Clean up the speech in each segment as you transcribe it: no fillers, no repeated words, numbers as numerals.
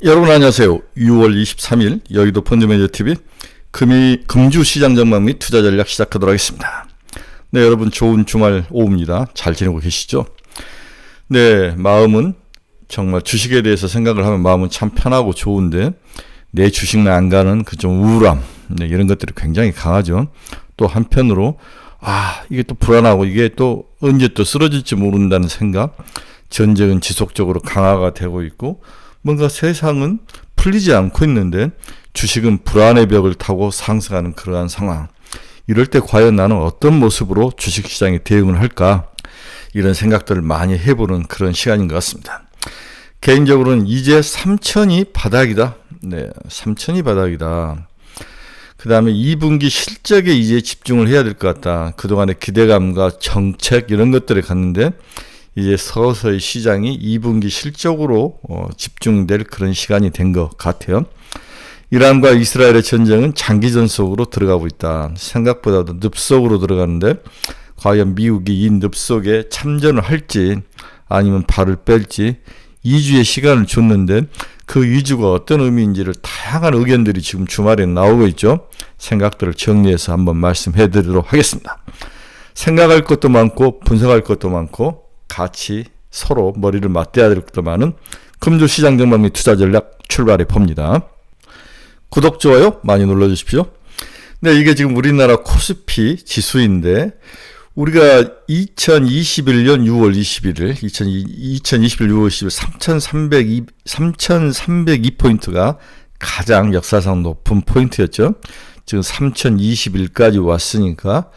여러분 안녕하세요. 6월 23일 여의도 펀드매니저TV 금주 시장 전망 및 투자 전략 시작하도록 하겠습니다. 네, 여러분 좋은 주말 오후입니다. 잘 지내고 계시죠? 네, 마음은 정말 주식에 대해서 생각을 하면 마음은 참 편하고 좋은데 내 주식만 안 가는 그 좀 우울함, 네, 이런 것들이 굉장히 강하죠. 또 한편으로 이게 또 불안하고 이게 또 언제 또 쓰러질지 모른다는 생각, 전쟁은 지속적으로 강화가 되고 있고 뭔가 세상은 풀리지 않고 있는데 주식은 불안의 벽을 타고 상승하는 그러한 상황. 이럴 때 과연 나는 어떤 모습으로 주식시장에 대응을 할까? 이런 생각들을 많이 해보는 그런 시간인 것 같습니다. 개인적으로는 이제 3천이 바닥이다. 네, 3천이 바닥이다. 그 다음에 2분기 실적에 이제 집중을 해야 될 것 같다. 그동안의 기대감과 정책 이런 것들을 갔는데 이제 서서히 시장이 2분기 실적으로 집중될 그런 시간이 된 것 같아요. 이란과 이스라엘의 전쟁은 장기전 속으로 들어가고 있다. 생각보다도 늪속으로 들어가는데 과연 미국이 이 늪속에 참전을 할지 아니면 발을 뺄지 2주의 시간을 줬는데 그 2주가 어떤 의미인지를 다양한 의견들이 지금 주말에 나오고 있죠. 생각들을 정리해서 한번 말씀해 드리도록 하겠습니다. 생각할 것도 많고 분석할 것도 많고 같이 서로 머리를 맞대야 될 것도 많은 금주 시장 전망 및 투자 전략 출발해 봅니다. 구독, 좋아요 많이 눌러주십시오. 네, 이게 지금 우리나라 코스피 지수인데 우리가 2021년 6월 21일, 2021 6월 20일 3,302포인트가 가장 역사상 높은 포인트였죠. 지금 3,021까지 왔으니까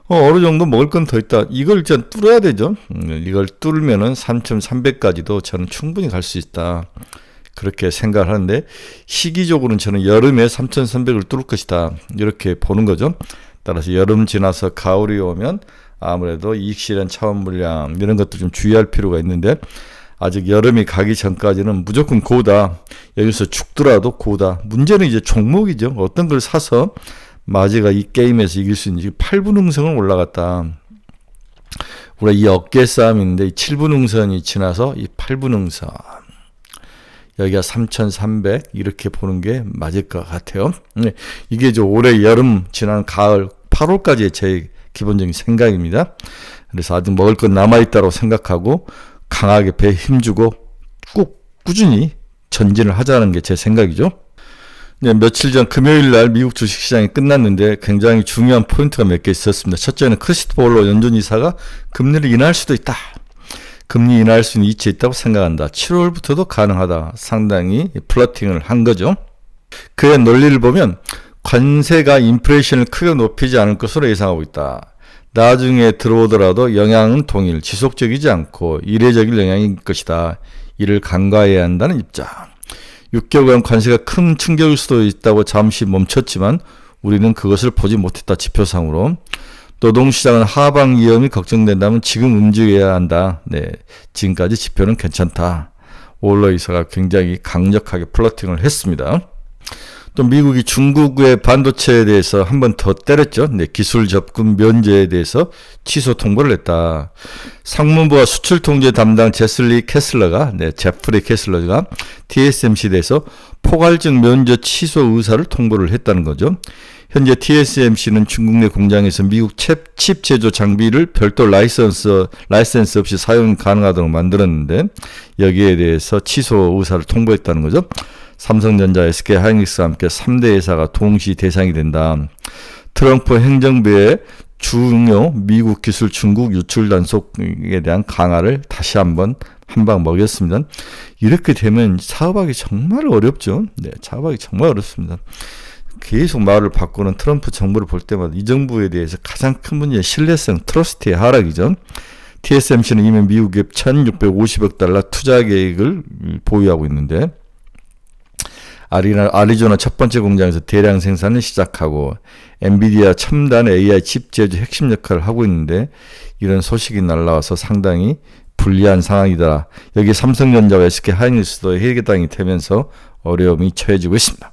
어느 정도 먹을 건 더 있다. 이걸 일단 뚫어야 되죠. 이걸 뚫으면은 3,300까지도 저는 충분히 갈 수 있다. 그렇게 생각을 하는데 시기적으로는 저는 여름에 3,300을 뚫을 것이다. 이렇게 보는 거죠. 따라서 여름 지나서 가을이 오면 아무래도 이익실현 차원 물량 이런 것도 좀 주의할 필요가 있는데 아직 여름이 가기 전까지는 무조건 고다. 여기서 죽더라도 고다. 문제는 이제 종목이죠. 어떤 걸 사서 마지가 이 게임에서 이길 수 있는지 8분응선은 올라갔다. 우리가 이 어깨 싸움인데 7분응선이 지나서 이 8분응선 여기가 3,300 이렇게 보는 게 맞을 것 같아요. 이게 이제 올해 여름 지난 가을 8월까지의 제 기본적인 생각입니다. 그래서 아직 먹을 건 남아있다고 생각하고 강하게 배에 힘주고 꼭 꾸준히 전진을 하자는 게 제 생각이죠. 네, 며칠 전 금요일 날 미국 주식시장이 끝났는데 굉장히 중요한 포인트가 몇 개 있었습니다. 첫째는 크리스토퍼 월러 연준 이사가 금리를 인하할 수도 있다. 금리 인하할 수 있는 이치에 있다고 생각한다. 7월부터도 가능하다. 상당히 플러팅을 한 거죠. 그의 논리를 보면 관세가 인플레이션을 크게 높이지 않을 것으로 예상하고 있다. 나중에 들어오더라도 영향은 동일, 지속적이지 않고 이례적인 영향일 것이다. 이를 간과해야 한다는 입장. 6개월간 관세가 큰 충격일 수도 있다고 잠시 멈췄지만 우리는 그것을 보지 못했다. 지표상으로. 노동시장은 하방 위험이 걱정된다면 지금 움직여야 한다. 네, 지금까지 지표는 괜찮다. 월러 이사가 굉장히 강력하게 플러팅을 했습니다. 또 미국이 중국의 반도체에 대해서 한 번 더 때렸죠. 네, 기술 접근 면제에 대해서 취소 통보를 했다. 상무부와 수출 통제 담당 제프리 캐슬러가 TSMC에 대해서 포괄적 면제 취소 의사를 통보를 했다는 거죠. 현재 TSMC는 중국 내 공장에서 미국 칩 제조 장비를 별도 라이센스 없이 사용 가능하도록 만들었는데 여기에 대해서 취소 의사를 통보했다는 거죠. 삼성전자, SK하이닉스와 함께 3대 회사가 동시 대상이 된다. 트럼프 행정부의 중요 미국 기술 중국 유출 단속에 대한 강화를 다시 한 방 먹였습니다. 이렇게 되면 사업하기 정말 어렵죠. 네, 사업하기 정말 어렵습니다. 계속 말을 바꾸는 트럼프 정부를 볼 때마다 이 정부에 대해서 가장 큰 문제는 신뢰성, 트러스트의 하락이죠. TSMC는 이미 미국에 1,650억 달러 투자 계획을 보유하고 있는데 아리조나 첫 번째 공장에서 대량 생산을 시작하고 엔비디아 첨단 AI 칩 제조 핵심 역할을 하고 있는데 이런 소식이 날라와서 상당히 불리한 상황이다. 여기 삼성전자와 SK하이닉스도 해당이 되면서 어려움이 처해지고 있습니다.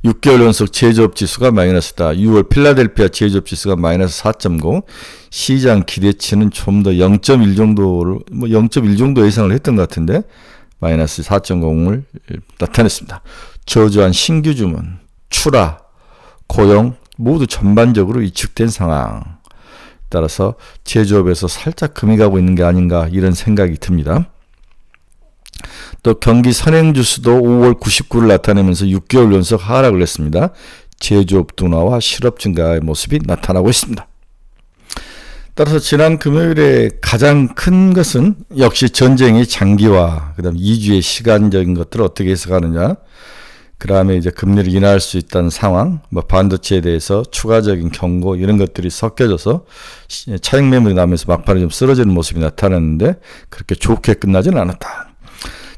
6개월 연속 제조업 지수가 마이너스다. 6월 필라델피아 제조업 지수가 마이너스 4.0. 시장 기대치는 좀 더 0.1 정도 예상을 했던 것 같은데 마이너스 4.0을 나타냈습니다. 저조한 신규 주문, 출하, 고용 모두 전반적으로 위축된 상황. 따라서 제조업에서 살짝 금이 가고 있는 게 아닌가 이런 생각이 듭니다. 또 경기 선행주수도 5월 99를 나타내면서 6개월 연속 하락을 했습니다. 제조업 둔화와 실업 증가의 모습이 나타나고 있습니다. 따라서 지난 금요일에 가장 큰 것은 역시 전쟁의 장기화, 그 다음 2주의 시간적인 것들을 어떻게 해석하느냐, 그 다음에 이제 금리를 인하할 수 있다는 상황, 반도체에 대해서 추가적인 경고 이런 것들이 섞여져서 차익 매물이 나면서 막판에 좀 쓰러지는 모습이 나타났는데 그렇게 좋게 끝나지는 않았다.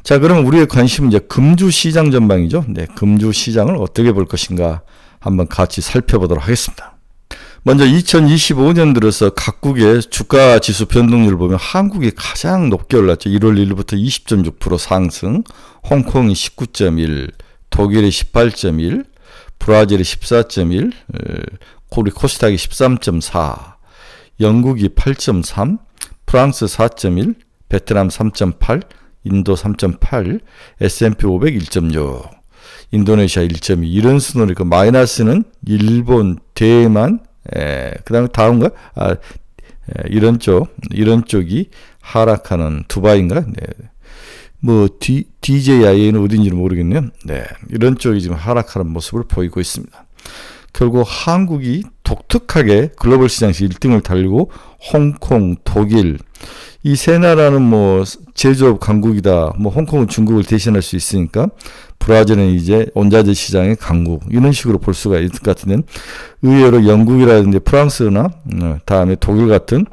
자, 그러면 우리의 관심은 이제 금주 시장 전망이죠. 네, 금주 시장을 어떻게 볼 것인가 한번 같이 살펴보도록 하겠습니다. 먼저 2025년 들어서 각국의 주가 지수 변동률을 보면 한국이 가장 높게 올랐죠. 1월 1일부터 20.6% 상승, 홍콩이 19.1, 독일이 18.1, 브라질이 14.1, 우리 코스닥이 13.4, 영국이 8.3, 프랑스 4.1, 베트남 3.8, 인도 3.8, S&P 500 1.6, 인도네시아 1.2 이런 순으로 있고 마이너스는 일본, 대만, 그 다음에 다음가 이런 쪽이 하락하는 두바이인가? 네. DJIA는 어딘지는 모르겠네요. 네. 이런 쪽이 지금 하락하는 모습을 보이고 있습니다. 결국 한국이 독특하게 글로벌 시장에서 1등을 달리고 홍콩, 독일 이 세 나라는 제조업 강국이다. 홍콩은 중국을 대신할 수 있으니까 브라질은 이제 원자재 시장의 강국 이런 식으로 볼 수가 있을 것 같은데 의외로 영국이라든지 프랑스나 다음에 독일 같은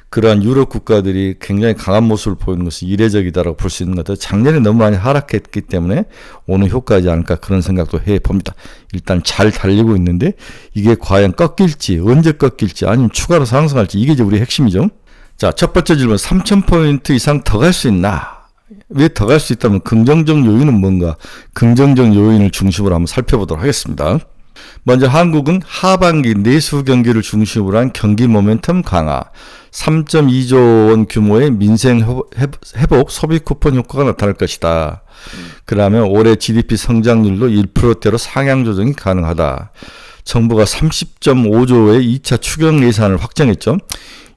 그러한 유럽 국가들이 굉장히 강한 모습을 보이는 것은 이례적이다라고 볼 수 있는 것 같아요. 작년에 너무 많이 하락했기 때문에 오는 효과이지 않을까 그런 생각도 해봅니다. 일단 잘 달리고 있는데 이게 과연 꺾일지 언제 꺾일지 아니면 추가로 상승할지 이게 이제 우리의 핵심이죠. 자, 첫 번째 질문 3,000포인트 이상 더 갈 수 있나? 왜 더 갈 수 있다면 긍정적 요인은 뭔가? 긍정적 요인을 중심으로 한번 살펴보도록 하겠습니다. 먼저 한국은 하반기 내수 경기를 중심으로 한 경기 모멘텀 강화, 3.2조 원 규모의 민생 회복 소비 쿠폰 효과가 나타날 것이다. 그러면 올해 GDP 성장률도 1%대로 상향 조정이 가능하다. 정부가 30.5조의 2차 추경 예산을 확정했죠.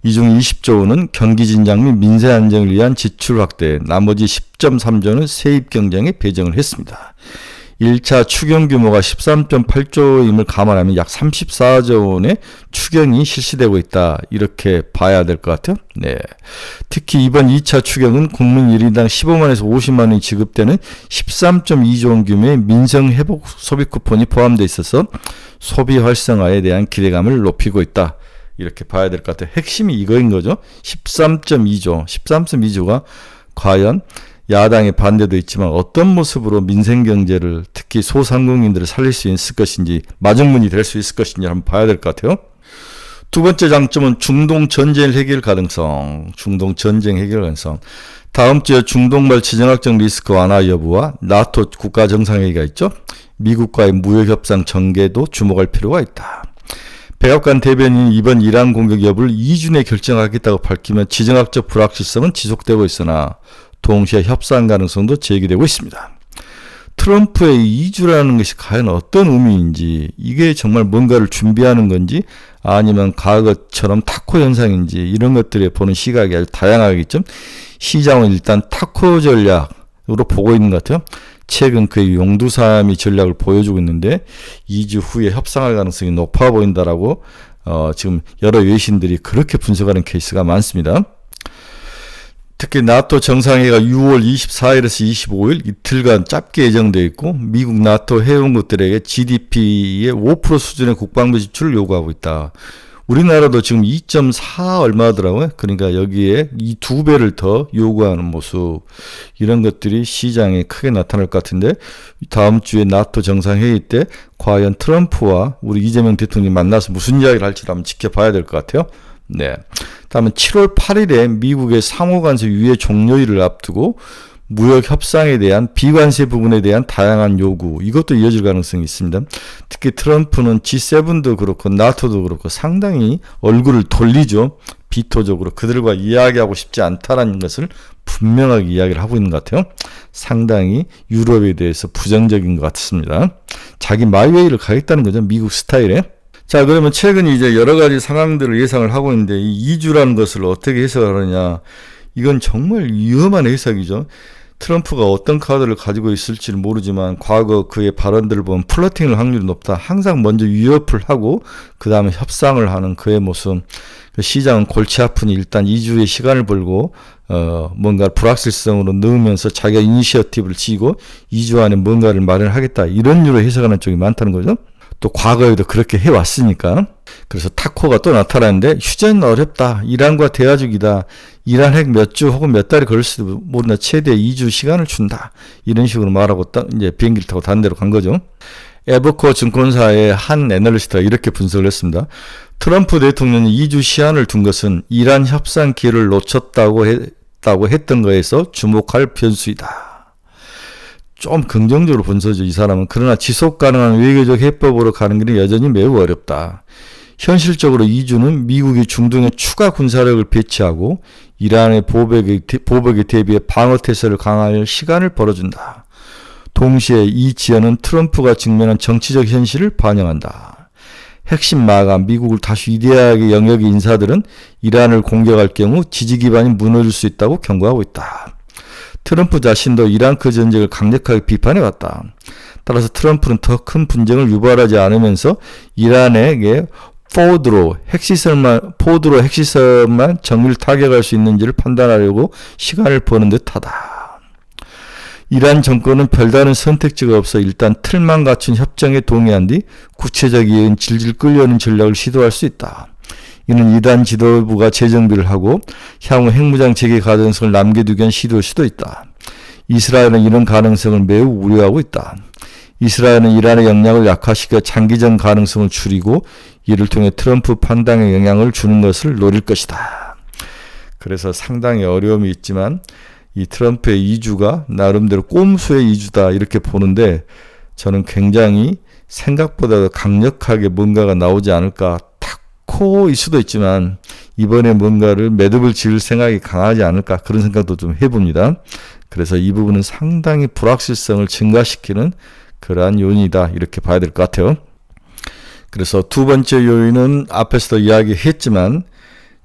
이 중 20조 원은 경기 진작 및 민생 안정을 위한 지출 확대, 나머지 10.3조는 세입 경쟁에 배정을 했습니다. 1차 추경 규모가 13.8조임을 감안하면 약 34조 원의 추경이 실시되고 있다. 이렇게 봐야 될 것 같아요. 네. 특히 이번 2차 추경은 국민 1인당 15만에서 50만 원이 지급되는 13.2조 원 규모의 민생 회복 소비 쿠폰이 포함되어 있어서 소비 활성화에 대한 기대감을 높이고 있다. 이렇게 봐야 될 것 같아요. 핵심이 이거인 거죠. 13.2조가 과연 야당의 반대도 있지만 어떤 모습으로 민생경제를 특히 소상공인들을 살릴 수 있을 것인지 마중문이 될 수 있을 것인지 한번 봐야 될 것 같아요. 두 번째 장점은 중동 전쟁 해결 가능성. 다음 주에 중동발 지정학적 리스크 완화 여부와 나토 국가 정상회의가 있죠. 미국과의 무역협상 전개도 주목할 필요가 있다. 백악관 대변인이 이번 이란 공격 여부를 2주 내에 결정하겠다고 밝히면 지정학적 불확실성은 지속되고 있으나 동시에 협상 가능성도 제기되고 있습니다. 트럼프의 2주라는 것이 과연 어떤 의미인지 이게 정말 뭔가를 준비하는 건지 아니면 과거처럼 타코 현상인지 이런 것들에 보는 시각이 아주 다양하겠죠. 시장은 일단 타코 전략으로 보고 있는 것 같아요. 최근 그의 용두사미 전략을 보여주고 있는데 2주 후에 협상할 가능성이 높아 보인다라고 지금 여러 외신들이 그렇게 분석하는 케이스가 많습니다. 특히 나토 정상회의가 6월 24일에서 25일 이틀간 짧게 예정되어 있고 미국 나토 회원국들에게 GDP의 5% 수준의 국방비 지출을 요구하고 있다. 우리나라도 지금 2.4 얼마더라고요. 그러니까 여기에 이 2배를 더 요구하는 모습 이런 것들이 시장에 크게 나타날 것 같은데 다음 주에 나토 정상회의 때 과연 트럼프와 우리 이재명 대통령이 만나서 무슨 이야기를 할지 한번 지켜봐야 될 것 같아요. 네. 다음은 7월 8일에 미국의 상호관세 유예 종료일을 앞두고 무역 협상에 대한 비관세 부분에 대한 다양한 요구 이것도 이어질 가능성이 있습니다. 특히 트럼프는 G7도 그렇고 나토도 그렇고 상당히 얼굴을 돌리죠. 비토적으로 그들과 이야기하고 싶지 않다라는 것을 분명하게 이야기를 하고 있는 것 같아요. 상당히 유럽에 대해서 부정적인 것 같습니다. 자기 마이웨이를 가겠다는 거죠. 미국 스타일에. 자, 그러면 최근 이제 여러 가지 상황들을 예상을 하고 있는데 이 2주라는 것을 어떻게 해석하느냐. 이건 정말 위험한 해석이죠. 트럼프가 어떤 카드를 가지고 있을지는 모르지만 과거 그의 발언들을 보면 플러팅을 확률이 높다. 항상 먼저 위협을 하고 그 다음에 협상을 하는 그의 모습. 시장은 골치 아프니 일단 2주의 시간을 벌고 뭔가 불확실성으로 넣으면서 자기가 이니셔티브를 지고 2주 안에 뭔가를 마련하겠다. 이런 류로 해석하는 쪽이 많다는 거죠. 또 과거에도 그렇게 해왔으니까. 그래서 타코가 또 나타나는데 휴전은 어렵다. 이란과 대화 중이다. 이란 핵 몇 주 혹은 몇 달이 걸릴 수도 모른다. 최대 2주 시간을 준다. 이런 식으로 말하고 이제 비행기를 타고 다른 데로 간 거죠. 에버코 증권사의 한 애널리스트가 이렇게 분석을 했습니다. 트럼프 대통령이 2주 시한을 둔 것은 이란 협상 기회를 놓쳤다고 했던 거에서 주목할 변수이다. 좀 긍정적으로 분석이죠, 이 사람은. 그러나 지속 가능한 외교적 해법으로 가는 길은 여전히 매우 어렵다. 현실적으로 2주는 미국이 중동에 추가 군사력을 배치하고 이란의 보복에 대비해 방어태세를 강화할 시간을 벌어준다. 동시에 이 지연은 트럼프가 직면한 정치적 현실을 반영한다. 핵심 마가 미국을 다시 위대하게 영역의 인사들은 이란을 공격할 경우 지지 기반이 무너질 수 있다고 경고하고 있다. 트럼프 자신도 이라크 전쟁을 강력하게 비판해왔다. 따라서 트럼프는 더 큰 분쟁을 유발하지 않으면서 이란에게 포드로 핵시설만 정밀 타격할 수 있는지를 판단하려고 시간을 버는 듯하다. 이란 정권은 별다른 선택지가 없어 일단 틀만 갖춘 협정에 동의한 뒤 구체적인 질질 끌려오는 전략을 시도할 수 있다. 이는 이란 지도부가 재정비를 하고 향후 핵무장 재개 가능성을 남겨두기 위한 시도일 수도 있다. 이스라엘은 이런 가능성을 매우 우려하고 있다. 이스라엘은 이란의 역량을 약화시켜 장기전 가능성을 줄이고 이를 통해 트럼프 판단에 영향을 주는 것을 노릴 것이다. 그래서 상당히 어려움이 있지만 이 트럼프의 2주가 나름대로 꼼수의 2주다 이렇게 보는데 저는 굉장히 생각보다 강력하게 뭔가가 나오지 않을까. 타코일 수도 있지만 이번에 뭔가를 매듭을 지을 생각이 강하지 않을까 그런 생각도 좀 해봅니다. 그래서 이 부분은 상당히 불확실성을 증가시키는 그러한 요인이다 이렇게 봐야 될 것 같아요. 그래서 두 번째 요인은 앞에서도 이야기했지만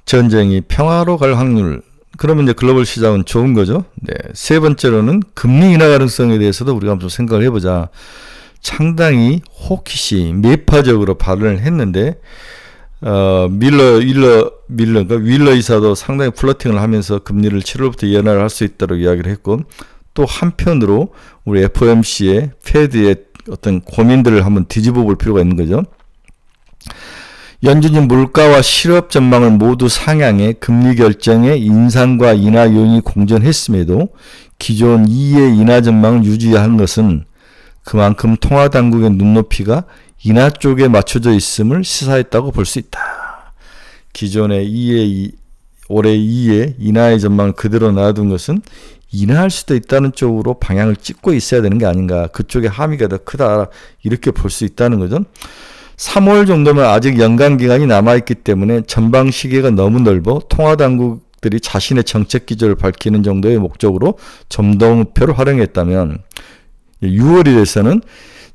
전쟁이 평화로 갈 확률. 그러면 이제 글로벌 시장은 좋은 거죠. 네. 세 번째로는 금리 인하 가능성에 대해서도 우리가 한번 생각을 해보자. 상당히 호키시 매파적으로 발언을 했는데 윌러 이사도 상당히 플러팅을 하면서 금리를 7월부터 연하를 할 수 있도록 이야기를 했고 또 한편으로 우리 FOMC의 패드의 어떤 고민들을 한번 뒤집어 볼 필요가 있는 거죠. 연준이 물가와 실업 전망을 모두 상향해 금리 결정에 인상과 인하 요인이 공존했음에도 기존 2의 인하 전망을 유지한 것은 그만큼 통화당국의 눈높이가 인하 쪽에 맞춰져 있음을 시사했다고 볼 수 있다. 기존의 올해 2의 인하의 전망을 그대로 놔둔 것은 인하할 수도 있다는 쪽으로 방향을 찍고 있어야 되는 게 아닌가. 그쪽에 함의가 더 크다. 이렇게 볼 수 있다는 거죠. 3월 정도면 아직 연간 기간이 남아있기 때문에 전방 시기가 너무 넓어 통화당국들이 자신의 정책 기조를 밝히는 정도의 목적으로 점도표를 활용했다면 6월이 돼서는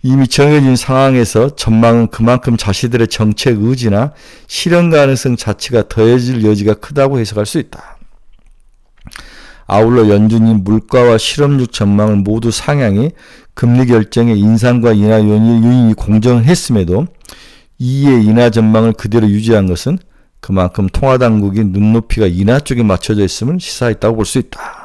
이미 정해진 상황에서 전망은 그만큼 자신들의 정책 의지나 실현 가능성 자체가 더해질 여지가 크다고 해석할 수 있다. 아울러 연준이 물가와 실업률 전망을 모두 상향해 금리 결정에 인상과 인하 요인이 공정했음에도 2의 인하 전망을 그대로 유지한 것은 그만큼 통화당국의 눈높이가 인하 쪽에 맞춰져 있음을 시사했다고 볼 수 있다.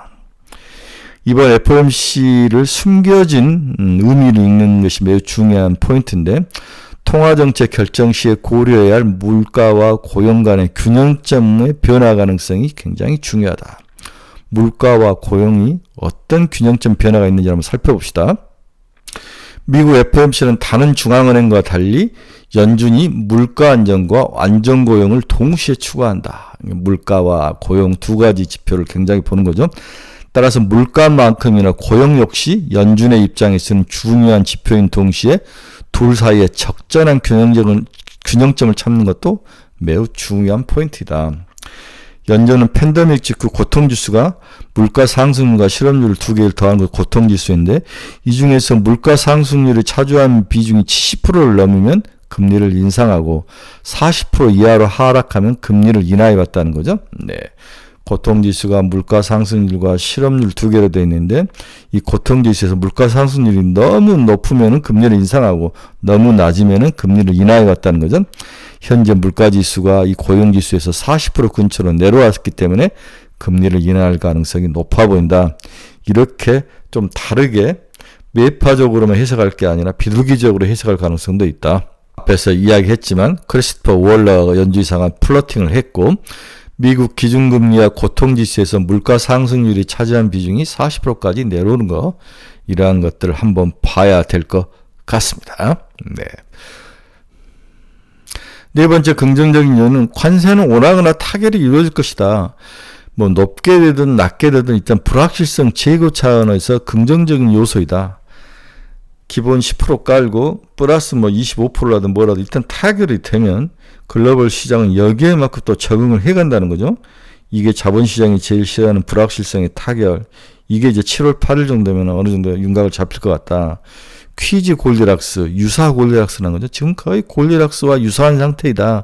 이번 FOMC를 숨겨진 의미를 읽는 것이 매우 중요한 포인트인데 통화정책 결정 시에 고려해야 할 물가와 고용 간의 균형점의 변화 가능성이 굉장히 중요하다. 물가와 고용이 어떤 균형점 변화가 있는지 한번 살펴봅시다. 미국 FOMC는 다른 중앙은행과 달리 연준이 물가 안정과 안정고용을 동시에 추구한다. 물가와 고용 두 가지 지표를 굉장히 보는 거죠. 따라서 물가만큼이나 고용 역시 연준의 입장에서는 중요한 지표인 동시에 둘 사이에 적절한 균형점을 찾는 것도 매우 중요한 포인트이다. 연전은 팬데믹 직후 고통지수가 물가 상승률과 실업률 두 개를 더한 것 고통지수인데 이 중에서 물가 상승률이 차지한 비중이 70%를 넘으면 금리를 인상하고 40% 이하로 하락하면 금리를 인하해봤다는 거죠. 네. 고통지수가 물가 상승률과 실업률 두 개로 되어 있는데 이 고통지수에서 물가 상승률이 너무 높으면 금리를 인상하고 너무 낮으면 금리를 인하해봤다는 거죠. 현재 물가지수가 이 고용지수에서 40% 근처로 내려왔기 때문에 금리를 인하할 가능성이 높아 보인다. 이렇게 좀 다르게 매파적으로만 해석할 게 아니라 비둘기적으로 해석할 가능성도 있다. 앞에서 이야기했지만 크리스토퍼 월러 연주이사가 플러팅을 했고 미국 기준금리와 고통지수에서 물가 상승률이 차지한 비중이 40%까지 내려오는 거 이러한 것들을 한번 봐야 될 것 같습니다. 네. 네 번째 긍정적인 이유는 관세는 오르거나 타결이 이루어질 것이다. 뭐 높게 되든 낮게 되든 일단 불확실성 제거 차원에서 긍정적인 요소이다. 기본 10% 깔고 플러스 뭐 25%라든 뭐라도 일단 타결이 되면 글로벌 시장은 여기에 맞고 또 적응을 해간다는 거죠. 이게 자본시장이 제일 싫어하는 불확실성의 타결. 이게 이제 7월 8일 정도면 어느 정도 윤곽을 잡힐 것 같다. 퀴즈 골디락스, 유사 골디락스라는 거죠. 지금 거의 골디락스와 유사한 상태이다.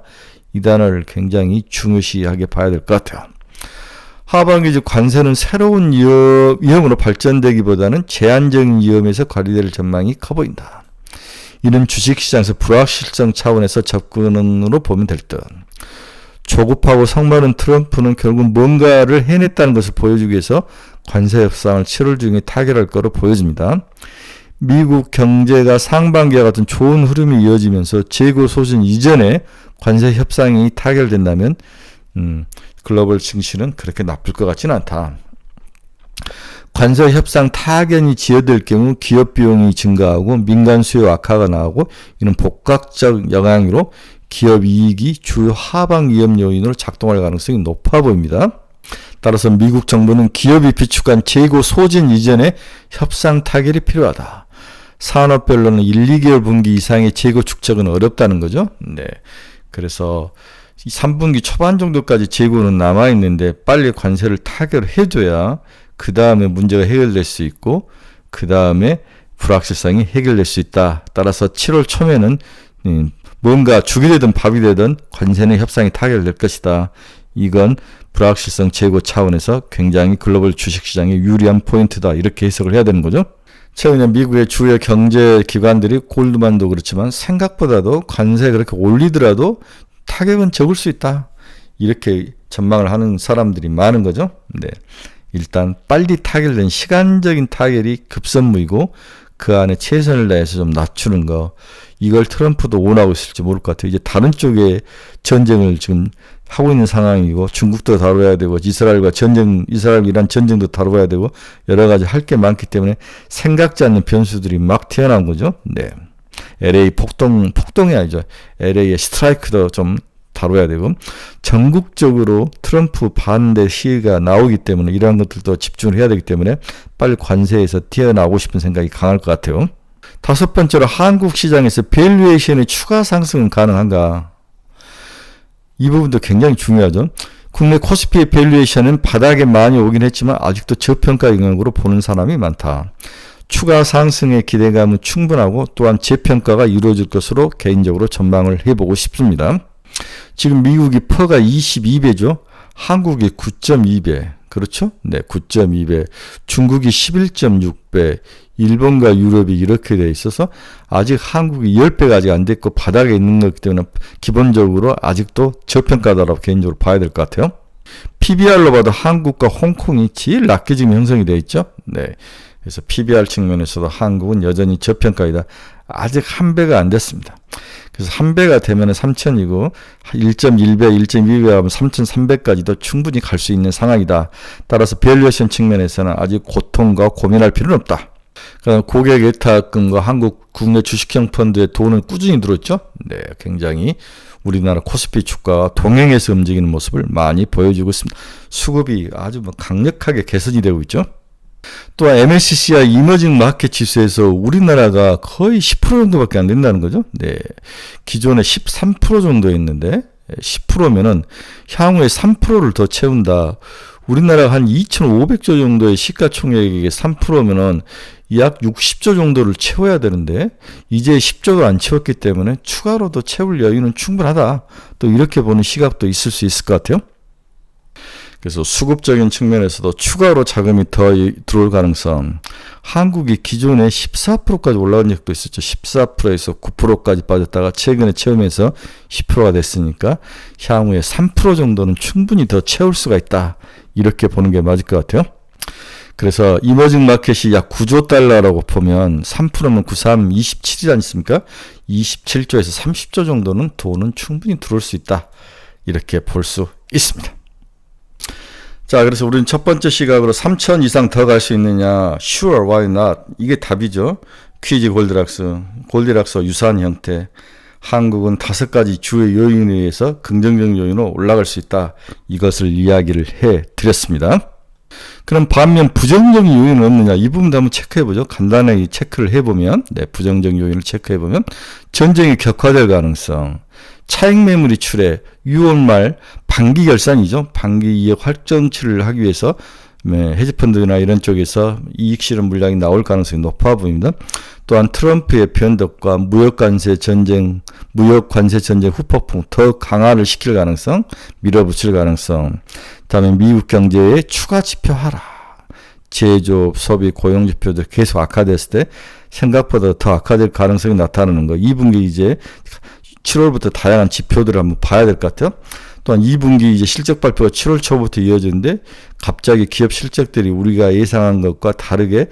이 단어를 굉장히 중요시하게 봐야 될 것 같아요. 하반기 관세는 새로운 위험으로 발전되기보다는 제한적인 위험에서 관리될 전망이 커 보인다. 이는 주식시장에서 불확실성 차원에서 접근으로 보면 될 듯. 조급하고 성마른 트럼프는 결국 뭔가를 해냈다는 것을 보여주기 위해서 관세 협상을 7월 중에 타결할 거로 보여집니다. 미국 경제가 상반기와 같은 좋은 흐름이 이어지면서 재고 소진 이전에 관세 협상이 타결된다면 글로벌 증시는 그렇게 나쁠 것 같지는 않다. 관세 협상 타결이 지연될 경우 기업 비용이 증가하고 민간 수요 악화가 나오고 이는 복합적 영향으로 기업 이익이 주요 하방 위험 요인으로 작동할 가능성이 높아 보입니다. 따라서 미국 정부는 기업이 비축한 재고 소진 이전에 협상 타결이 필요하다. 산업별로는 1, 2개월 분기 이상의 재고 축적은 어렵다는 거죠. 네. 그래서 3분기 초반 정도까지 재고는 남아있는데 빨리 관세를 타결해줘야 그 다음에 문제가 해결될 수 있고 그 다음에 불확실성이 해결될 수 있다. 따라서 7월 초면은 뭔가 죽이 되든 밥이 되든 관세는 협상이 타결될 것이다. 이건 불확실성 제고 차원에서 굉장히 글로벌 주식시장에 유리한 포인트다. 이렇게 해석을 해야 되는 거죠. 최근에 미국의 주요 경제기관들이 골드만도 그렇지만 생각보다도 관세 그렇게 올리더라도 타격은 적을 수 있다. 이렇게 전망을 하는 사람들이 많은 거죠. 네. 일단 빨리 타결된 시간적인 타결이 급선무이고 그 안에 최선을 다해서 좀 낮추는 거. 이걸 트럼프도 원하고 있을지 모를 것 같아요. 이제 다른 쪽에 전쟁을 지금 하고 있는 상황이고 중국도 다뤄야 되고 이스라엘 이란 전쟁도 다뤄야 되고 여러 가지 할 게 많기 때문에 생각지 않는 변수들이 막 튀어나온 거죠. 네. LA 폭동이 아니죠. LA의 스트라이크도 좀 다뤄야 되고 전국적으로 트럼프 반대 시위가 나오기 때문에 이러한 것들도 집중을 해야 되기 때문에 빨리 관세에서 튀어나오고 싶은 생각이 강할 것 같아요. 다섯 번째로 한국 시장에서 밸류에이션의 추가 상승은 가능한가? 이 부분도 굉장히 중요하죠. 국내 코스피의 밸류에이션은 바닥에 많이 오긴 했지만 아직도 저평가 영역으로 보는 사람이 많다. 추가 상승의 기대감은 충분하고 또한 재평가가 이루어질 것으로 개인적으로 전망을 해보고 싶습니다. 지금 미국이 퍼가 22배죠. 한국이 9.2배. 그렇죠? 네, 9.2배. 중국이 11.6배. 일본과 유럽이 이렇게 돼 있어서 아직 한국이 10배가 아직 안 됐고 바닥에 있는 거기 때문에 기본적으로 아직도 저평가다라고 개인적으로 봐야 될 것 같아요. PBR로 봐도 한국과 홍콩이 제일 낮게 지금 형성이 되어 있죠. 네. 그래서 PBR 측면에서도 한국은 여전히 저평가이다. 아직 한 배가 안 됐습니다. 그래서 한 배가 되면 3,000이고 1.1배, 1.2배 하면 3,300까지도 충분히 갈 수 있는 상황이다. 따라서 밸류에이션 측면에서는 아직 고통과 고민할 필요는 없다. 그다음 고객 예탁금과 한국 국내 주식형 펀드에 돈은 꾸준히 들어있죠. 네, 굉장히 우리나라 코스피 주가와 동행해서 움직이는 모습을 많이 보여주고 있습니다. 수급이 아주 강력하게 개선이 되고 있죠. 또한 MSCI 이머징 마켓 지수에서 우리나라가 거의 10% 정도밖에 안 된다는 거죠. 네, 기존에 13% 정도였는데 10%면은 향후에 3%를 더 채운다. 우리나라가 한 2,500조 정도의 시가총액의 3%면은 약 60조 정도를 채워야 되는데 이제 10조도 안 채웠기 때문에 추가로 더 채울 여유는 충분하다. 또 이렇게 보는 시각도 있을 수 있을 것 같아요. 그래서 수급적인 측면에서도 추가로 자금이 더 들어올 가능성. 한국이 기존에 14%까지 올라간 적도 있었죠. 14%에서 9%까지 빠졌다가 최근에 채우면서 10%가 됐으니까 향후에 3% 정도는 충분히 더 채울 수가 있다. 이렇게 보는 게 맞을 것 같아요. 그래서 이머징 마켓이 약 9조 달러라고 보면 3%면 93, 27이지 않습니까? 27조에서 30조 정도는 돈은 충분히 들어올 수 있다. 이렇게 볼 수 있습니다. 자, 그래서 우리는 첫 번째 시각으로 3천 이상 더 갈 수 있느냐? Sure, why not? 이게 답이죠. 퀴즈 골디락스와 유사한 형태. 한국은 5가지 주요 요인에 의해서 긍정적 요인으로 올라갈 수 있다. 이것을 이야기를 해 드렸습니다. 그럼 반면 부정적 요인은 없느냐? 이 부분도 한번 체크해보죠. 간단하게 체크를 해보면, 부정적 요인을 체크해보면, 전쟁이 격화될 가능성, 차익 매물이 출해, 6월 말 반기 결산이죠. 반기 이익 확정치를 하기 위해서 헤지펀드나 이런 쪽에서 이익 실현 물량이 나올 가능성이 높아 보입니다. 또한 트럼프의 변덕과 무역 관세 전쟁 후폭풍 더 강화를 시킬 가능성, 밀어붙일 가능성. 다음에 미국 경제의 추가 지표 하락, 제조업, 소비, 고용 지표들 계속 악화됐을 때 생각보다 더 악화될 가능성이 나타나는 거. 2분기 이제 7월부터 다양한 지표들을 한번 봐야 될 것 같아요. 또한 2분기 이제 실적 발표가 7월 초부터 이어지는데 갑자기 기업 실적들이 우리가 예상한 것과 다르게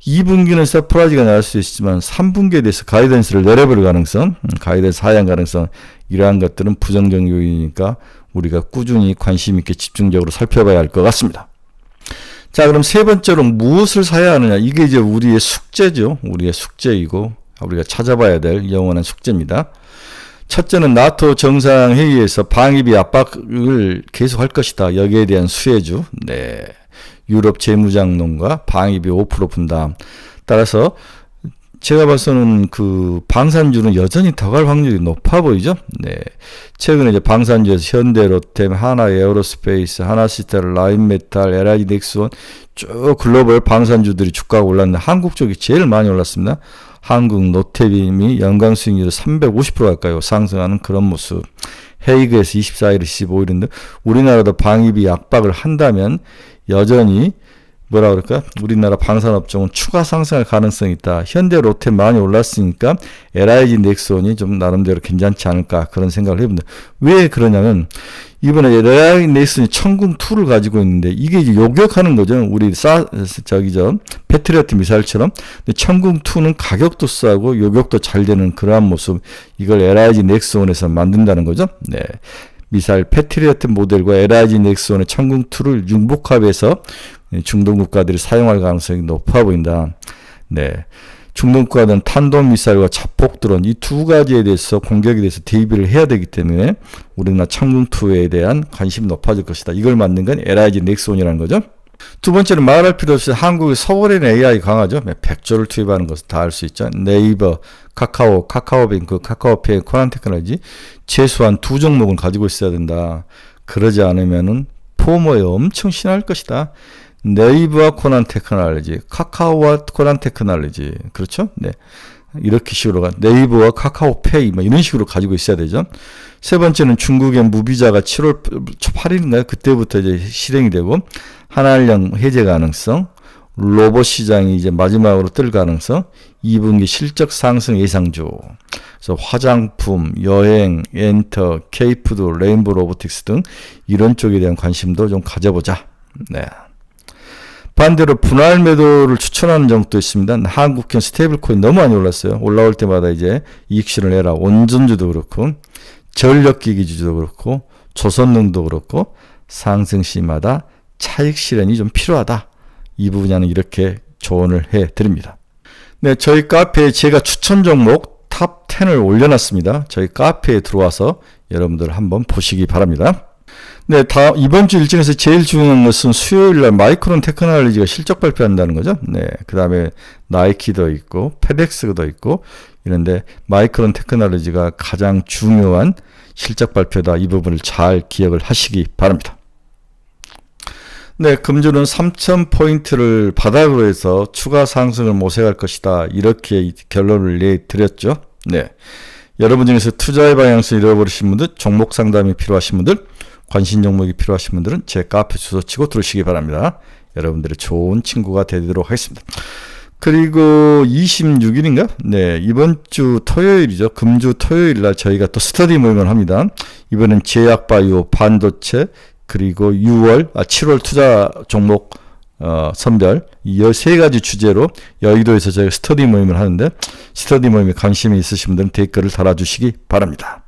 2분기는 서프라이즈가 나올 수 있지만 3분기에 대해서 가이던스를 내려버릴 가능성, 가이던스 하향 가능성, 이러한 것들은 부정적 요인이니까 우리가 꾸준히 관심 있게 집중적으로 살펴봐야 할 것 같습니다. 자, 그럼 세 번째로 무엇을 사야 하느냐? 이게 이제 우리의 숙제죠. 우리의 숙제이고 우리가 찾아봐야 될 영원한 숙제입니다. 첫째는 나토 정상회의에서 방위비 압박을 계속할 것이다. 여기에 대한 수혜주. 유럽 재무장론과 방위비 5% 분담. 따라서 제가 봐서는 그 방산주는 여전히 더 갈 확률이 높아 보이죠. 최근에 이제 방산주에서 현대, 롯데, 하나 에어로스페이스, 하나시스템, 라인메탈, LIG 넥스원 쭉 글로벌 방산주들이 주가가 올랐는데 한국 쪽이 제일 많이 올랐습니다. 한국 노태빔이 연간 수익률이 350% 가까이 상승하는 그런 모습. 헤이그에서 24일, 25일인데 우리나라도 방위비 압박을 한다면 여전히 뭐라 그럴까? 우리나라 방산업종은 추가 상승할 가능성이 있다. 현대, 롯데 많이 올랐으니까 LIG 넥스원이 좀 나름대로 괜찮지 않을까 그런 생각을 해봅니다. 왜 그러냐면 이번에 LIG 넥스원이 천궁2를 가지고 있는데 이게 이제 요격하는 거죠. 우리 패트리어트 미사일처럼. 근데 천궁2는 가격도 싸고 요격도 잘 되는 그러한 모습. 이걸 LIG 넥스원에서 만든다는 거죠. 미사일 패트리어트 모델과 LIG 넥스원의 천궁2를 융복합해서 중동 국가들이 사용할 가능성이 높아 보인다. 중동 국가들은 탄도미사일과 자폭 드론 이 두 가지에 대해서 공격에 대해서 대비를 해야 되기 때문에 우리나라 천궁2에 대한 관심이 높아질 것이다. 이걸 만든 건 LIG 넥스원이라는 거죠. 두 번째는 말할 필요 없이 한국의 소버린 AI 강하죠. 100조를 투입하는 것을 다 알 수 있죠. 네이버, 카카오뱅크, 카카오페이, 코난테크놀로지 최소한 2종목을 가지고 있어야 된다. 그러지 않으면은 포모에 엄청 신할 것이다. 네이버와 코난테크놀로지, 카카오와 코난테크놀로지, 그렇죠? 이렇게 식으로 네이버와 카카오페이 이런 식으로 가지고 있어야 되죠. 세 번째는 중국의 무비자가 7월 8일인가요? 그때부터 이제 실행이 되고 한알령 해제 가능성, 로봇 시장이 이제 마지막으로 뜰 가능성, 2분기 실적 상승 예상주. 그래서 화장품, 여행, 엔터, 케이푸드, 레인보 로보틱스 등 이런 쪽에 대한 관심도 좀 가져보자. 반대로 분할 매도를 추천하는 정도 있습니다. 한국형 스테이블 코인 너무 많이 올랐어요. 올라올 때마다 이제 이익 실현을 해라. 온전주도 그렇고 전력기기주도 그렇고 조선능도 그렇고 상승 시마다 차익 실현이 좀 필요하다. 이 부분에는 이렇게 조언을 해드립니다. 저희 카페에 제가 추천 종목 탑 10을 올려놨습니다. 저희 카페에 들어와서 여러분들 한번 보시기 바랍니다. 네, 이번 주 일정에서 제일 중요한 것은 수요일 날 마이크론 테크놀로지가 실적 발표한다는 거죠. 네, 그 다음에 나이키도 있고, 페덱스도 있고, 이런데 마이크론 테크놀로지가 가장 중요한 실적 발표다. 이 부분을 잘 기억을 하시기 바랍니다. 네, 금주는 3,000포인트를 바닥으로 해서 추가 상승을 모색할 것이다. 이렇게 결론을 내드렸죠. 네. 여러분 중에서 투자의 방향성을 잃어버리신 분들, 종목 상담이 필요하신 분들, 관심 종목이 필요하신 분들은 제 카페 주소 치고 들으시기 바랍니다. 여러분들의 좋은 친구가 되도록 하겠습니다. 그리고 26일인가? 네, 이번 주 토요일이죠. 금주 토요일 날 저희가 또 스터디 모임을 합니다. 이번엔 제약바이오, 반도체, 그리고 7월 투자 종목 선별 이 13가지 주제로 여의도에서 저희가 스터디 모임을 하는데 스터디 모임에 관심이 있으신 분들은 댓글을 달아주시기 바랍니다.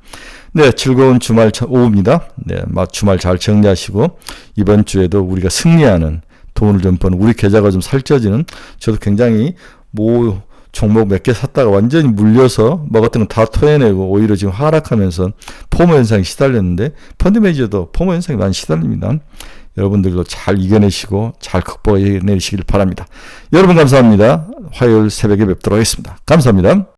네, 즐거운 주말 오후입니다. 네, 주말 잘 정리하시고 이번 주에도 우리가 승리하는 돈을 좀 버는 우리 계좌가 좀 살쪄지는 저도 굉장히 종목 몇 개 샀다가 완전히 물려서 먹었던 건 다 토해내고 오히려 지금 하락하면서 포모 현상이 시달렸는데 펀드 매니저도 포모 현상이 많이 시달립니다. 여러분들도 잘 이겨내시고 잘 극복해내시길 바랍니다. 여러분 감사합니다. 화요일 새벽에 뵙도록 하겠습니다. 감사합니다.